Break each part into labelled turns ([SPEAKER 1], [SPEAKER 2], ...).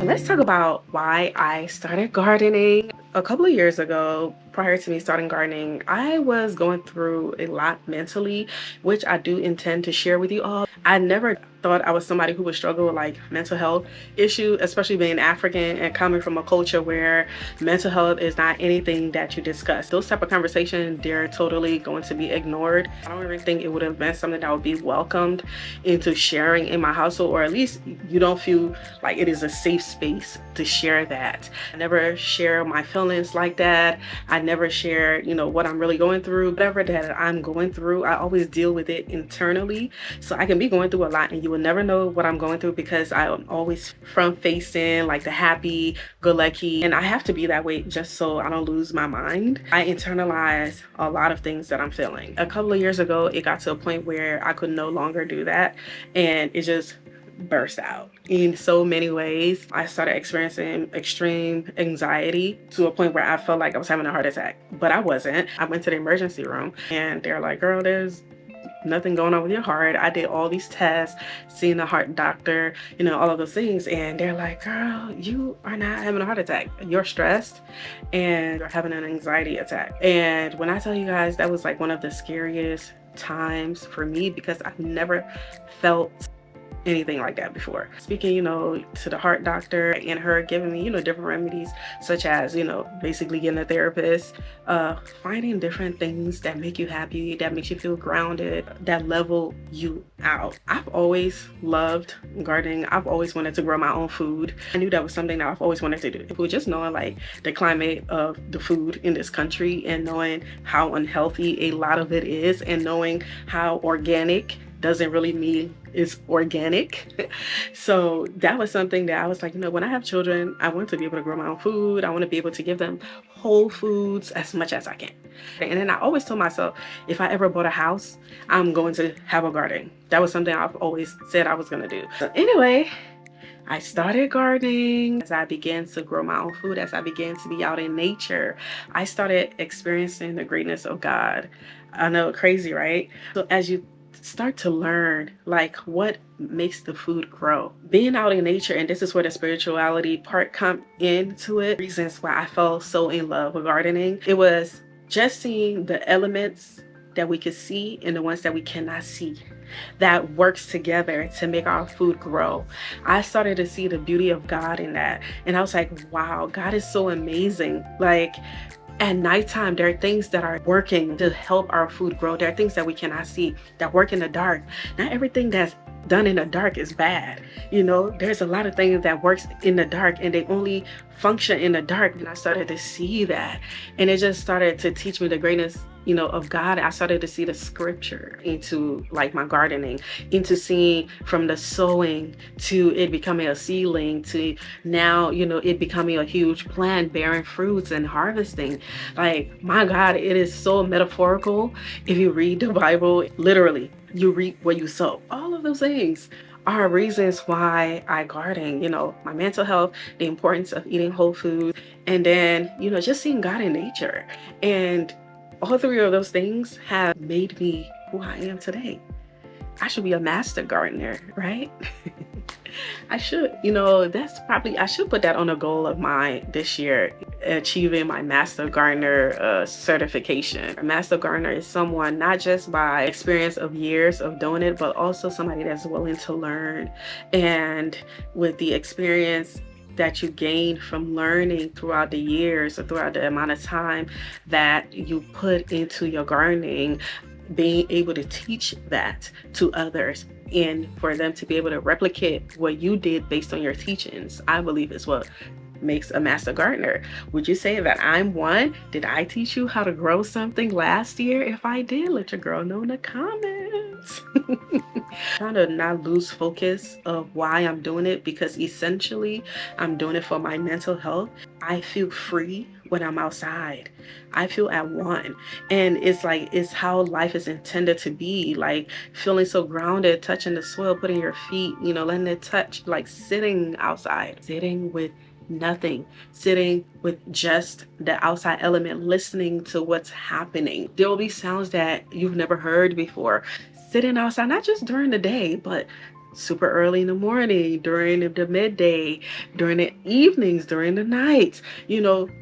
[SPEAKER 1] Let's talk about why I started gardening. A couple of years ago, prior to me starting gardening, I was going through a lot mentally, which I do intend to share with you all. I never thought I was somebody who would struggle with like mental health issues, especially being African and coming from a culture where mental health is not anything that you discuss. Those type of conversations, they're totally going to be ignored. I don't even think it would have been something that would be welcomed into sharing in my household, or at least you don't feel like it is a safe space to share that. I never share my feelings like that. I never share, what I'm really going through. Whatever that I'm going through, I always deal with it internally. So I can be going through a lot and you will never know what I'm going through because I'm always front facing, like the happy, good lucky. And I have to be that way just so I don't lose my mind. I internalize a lot of things that I'm feeling. A couple of years ago, it got to a point where I could no longer do that. And it just burst out in so many ways. I started experiencing extreme anxiety to a point where I felt like I was having a heart attack, but I wasn't. I went to the emergency room and they're like, girl, there's nothing going on with your heart. I did all these tests, seeing a heart doctor, all of those things. And they're like, girl, you are not having a heart attack. You're stressed and you're having an anxiety attack. And when I tell you guys, that was like one of the scariest times for me because I've never felt anything like that before. Speaking, to the heart doctor and her giving me, different remedies, such as, basically getting a therapist, finding different things that make you happy, that makes you feel grounded, that level you out. I've always loved gardening. I've always wanted to grow my own food. I knew that was something that I've always wanted to do. If we're just knowing like the climate of the food in this country and knowing how unhealthy a lot of it is and knowing how organic doesn't really mean it's organic. So that was something that I was like, when I have children, I want to be able to grow my own food. I want to be able to give them whole foods as much as I can. And then I always told myself, if I ever bought a house, I'm going to have a garden. That was something I've always said I was going to do. So anyway, I started gardening. As I began to grow my own food, as I began to be out in nature, I started experiencing the greatness of God. I know, crazy, right? So as you start to learn like what makes the food grow, being out in nature, and this is where the spirituality part come into it. Reasons why I fell so in love with gardening, it was just seeing the elements that we could see and the ones that we cannot see that works together to make our food grow. I started to see the beauty of God in that, and I was like, wow, God is so amazing. Like, at nighttime, there are things that are working to help our food grow. There are things that we cannot see that work in the dark. Not everything that's done in the dark is bad. There's a lot of things that works in the dark and they only function in the dark. And I started to see that. And it just started to teach me the greatness, of God. I started to see the scripture into like my gardening, into seeing from the sowing to it becoming a seedling to now, it becoming a huge plant bearing fruits and harvesting. Like, my God, it is so metaphorical. If you read the Bible, literally, you reap what you sow. All of those things are reasons why I garden, my mental health, the importance of eating whole food, and then, just seeing God in nature. And all three of those things have made me who I am today. I should be a master gardener, right? I should, I should put that on a goal of mine this year, achieving my master gardener certification. A master gardener is someone not just by experience of years of doing it, but also somebody that's willing to learn. And with the experience that you gain from learning throughout the years or throughout the amount of time that you put into your gardening, being able to teach that to others and for them to be able to replicate what you did based on your teachings, I believe is what makes a master gardener. Would you say that I'm one? Did I teach you how to grow something last year? If I did, let your girl know in the comments. Trying to not lose focus of why I'm doing it, because essentially I'm doing it for my mental health. I feel free when I'm outside. I feel at one. And it's how life is intended to be, like feeling so grounded, touching the soil, putting your feet, letting it touch, like sitting outside, sitting with nothing, sitting with just the outside element, listening to what's happening. There will be sounds that you've never heard before. Sitting outside, not just during the day, but super early in the morning, during the midday, during the evenings, during the nights,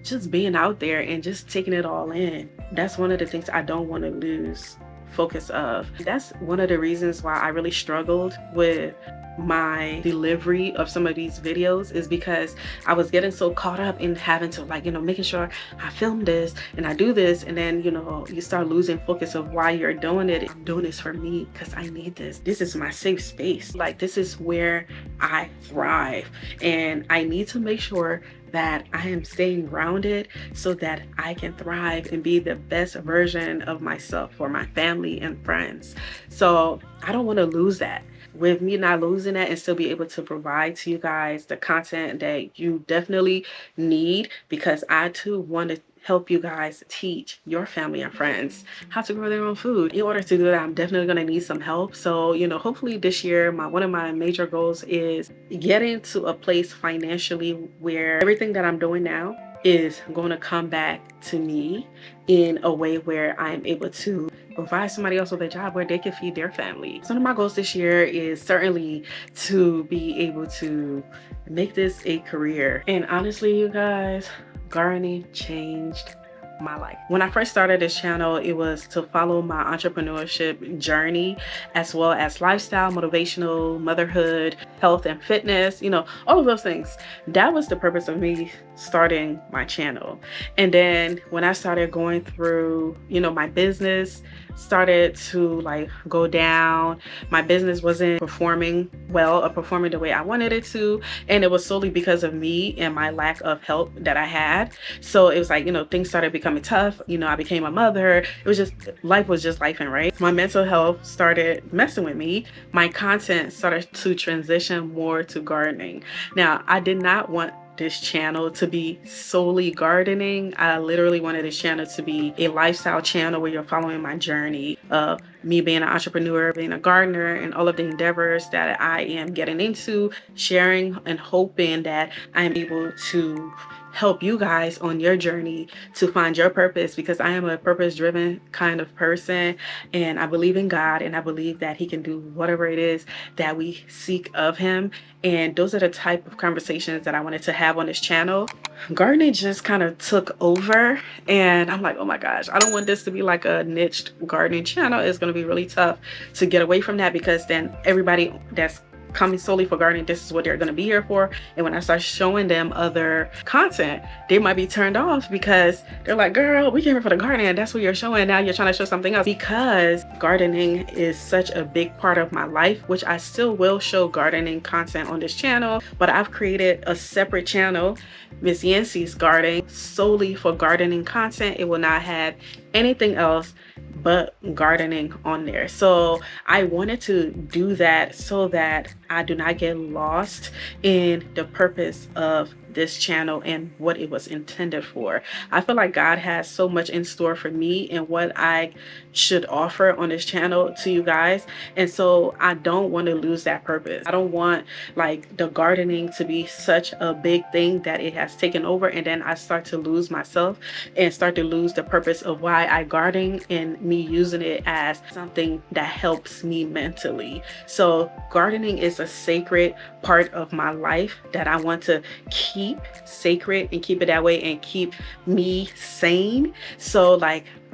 [SPEAKER 1] just being out there and just taking it all in. That's one of the things I don't want to lose focus of. That's one of the reasons why I really struggled with my delivery of some of these videos, is because I was getting so caught up in having to making sure I film this and I do this, and then you start losing focus of why you're doing it. I'm doing this for me because I need this. This is my safe space. Like, this is where I thrive, and I need to make sure that I am staying grounded so that I can thrive and be the best version of myself for my family and friends. So I don't want to lose that. With me not losing that and still be able to provide to you guys the content that you definitely need, because I too want to help you guys teach your family and friends how to grow their own food. In order to do that, I'm definitely going to need some help. So, hopefully this year, one of my major goals is getting to a place financially where everything that I'm doing now is going to come back to me in a way where I'm able to provide somebody else with a job where they can feed their family. So one of my goals this year is certainly to be able to make this a career. And honestly, you guys, gardening changed my life. When I first started this channel, it was to follow my entrepreneurship journey, as well as lifestyle, motivational, motherhood, health and fitness, all of those things. That was the purpose of me starting my channel. And then when I started going through, my business started to go down. My business wasn't performing well or performing the way I wanted it to. And it was solely because of me and my lack of help that I had. So it was things started becoming tough. I became a mother. It was just, life was just life, and right. My mental health started messing with me. My content started to transition more to gardening. Now, I did not want this channel to be solely gardening. I literally wanted this channel to be a lifestyle channel where you're following my journey of me being an entrepreneur, being a gardener, and all of the endeavors that I am getting into, sharing and hoping that I am able to help you guys on your journey to find your purpose, because I am a purpose-driven kind of person, and I believe in God, and I believe that He can do whatever it is that we seek of Him. And those are the type of conversations that I wanted to have on this channel. Gardening just kind of took over, and I'm like, oh my gosh, I don't want this to be like a niched gardening channel. It's going to be really tough to get away from that, because then everybody that's coming solely for gardening, this is what they're going to be here for. And when I start showing them other content, they might be turned off, because they're like, girl, we came here for the garden and that's what you're showing. Now you're trying to show something else. Because gardening is such a big part of my life, which I still will show gardening content on this channel, but I've created a separate channel, Miss Yancy's Garden, solely for gardening content. It will not have anything else but gardening on there. So I wanted to do that so that I do not get lost in the purpose of this channel and what it was intended for. I feel like God has so much in store for me and what I should offer on this channel to you guys. And so I don't want to lose that purpose. I don't want the gardening to be such a big thing that it has taken over, and then I start to lose myself and start to lose the purpose of why I garden, and me using it as something that helps me mentally. So gardening is a sacred part of my life that I want to keep sacred and keep it that way and keep me sane. So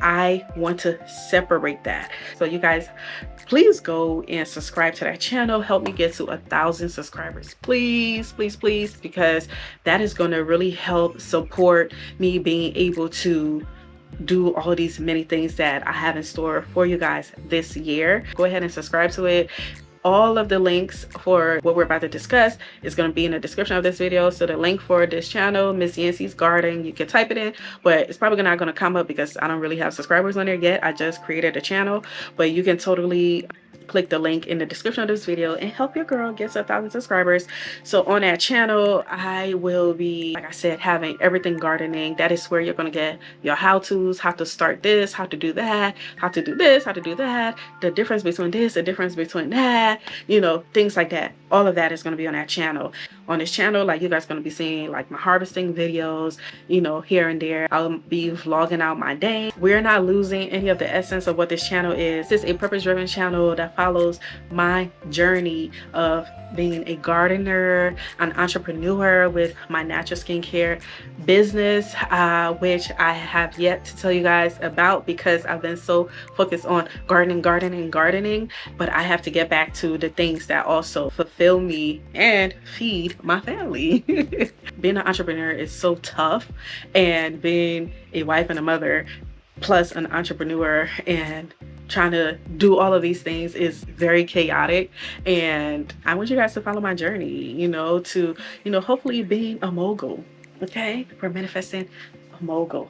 [SPEAKER 1] I want to separate that. So you guys, please go and subscribe to that channel. Help me get to 1,000 subscribers, please, please, please, because that is going to really help support me being able to do all these many things that I have in store for you guys this year. Go ahead and subscribe to it. All of the links for what we're about to discuss is going to be in the description of this video. So the link for this channel, Miss Yancy's Garden, you can type it in, but it's probably not going to come up because I don't really have subscribers on there yet. I just created a channel, but you can totally click the link in the description of this video and help your girl get to 1,000 subscribers. So on that channel, I will be, like I said, having everything gardening. That is where you're going to get your how-tos, how to start this, how to do that, how to do this, how to do that, the difference between this, the difference between that, things like that. All of that is going to be on that channel. On this channel, you guys are going to be seeing my harvesting videos, here and there. I'll be vlogging out my day. We're not losing any of the essence of what this channel is. This is a purpose-driven channel that follows my journey of being a gardener, an entrepreneur with my natural skincare business, which I have yet to tell you guys about because I've been so focused on gardening, but I have to get back to the things that also fulfill me and feed my family. Being an entrepreneur is so tough, and being a wife and a mother plus an entrepreneur and trying to do all of these things is very chaotic. And I want you guys to follow my journey, to hopefully being a mogul. Okay, we're manifesting a mogul.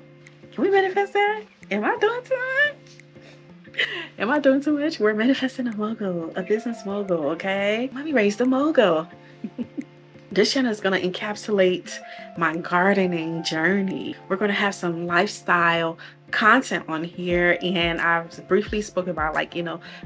[SPEAKER 1] Can we manifest that? Am I doing too much? Am I doing too much? We're manifesting a mogul, a business mogul. Okay, let me raise the mogul. This channel is going to encapsulate my gardening journey. We're going to have some lifestyle content on here, and I've briefly spoken about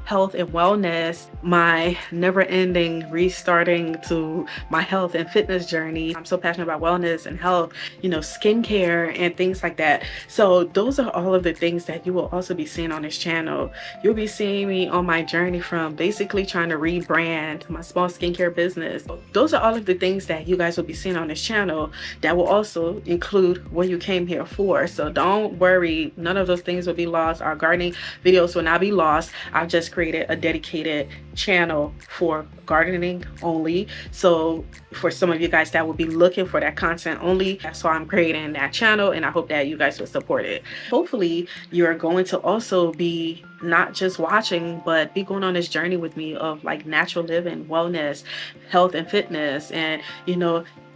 [SPEAKER 1] health and wellness, my never-ending restarting to my health and fitness journey. I'm so passionate about wellness and health, skincare and things like that. So those are all of the things that you will also be seeing on this channel. You'll be seeing me on my journey from basically trying to rebrand my small skincare business. Those are all of the things that you guys will be seeing on this channel that will also include what you came here for. So don't worry, none of those things will be lost. Our gardening videos will not be lost. I've just created a dedicated channel for gardening only. So for some of you guys that will be looking for that content only, that's why I'm creating that channel, and I hope that you guys will support it. Hopefully you're going to also be not just watching, but be going on this journey with me of natural living, wellness, health and fitness, and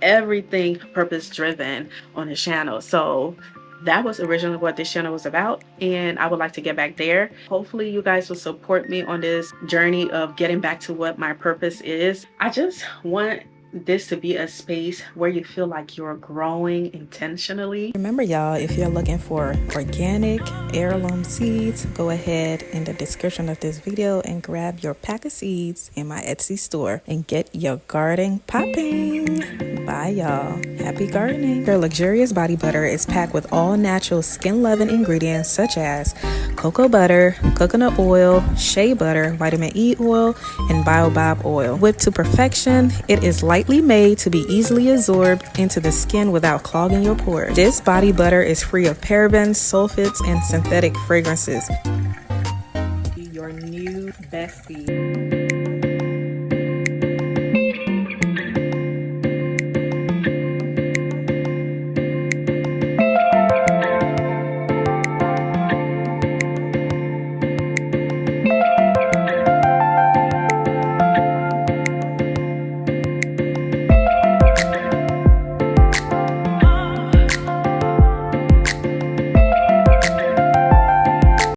[SPEAKER 1] everything purpose driven on the channel. So that was originally what this channel was about, and I would like to get back there. Hopefully you guys will support me on this journey of getting back to what my purpose is. I just want this to be a space where you feel like you're growing intentionally.
[SPEAKER 2] Remember, y'all, if you're looking for organic heirloom seeds, go ahead in the description of this video and grab your pack of seeds in my Etsy store and get your garden popping. Bye, y'all. Happy gardening. Their luxurious body butter is packed with all natural skin loving ingredients such as cocoa butter, coconut oil, shea butter, vitamin E oil, and baobab oil. Whipped to perfection, it is lightly made to be easily absorbed into the skin without clogging your pores. This body butter is free of parabens, sulfates, and synthetic fragrances.
[SPEAKER 1] Your new bestie.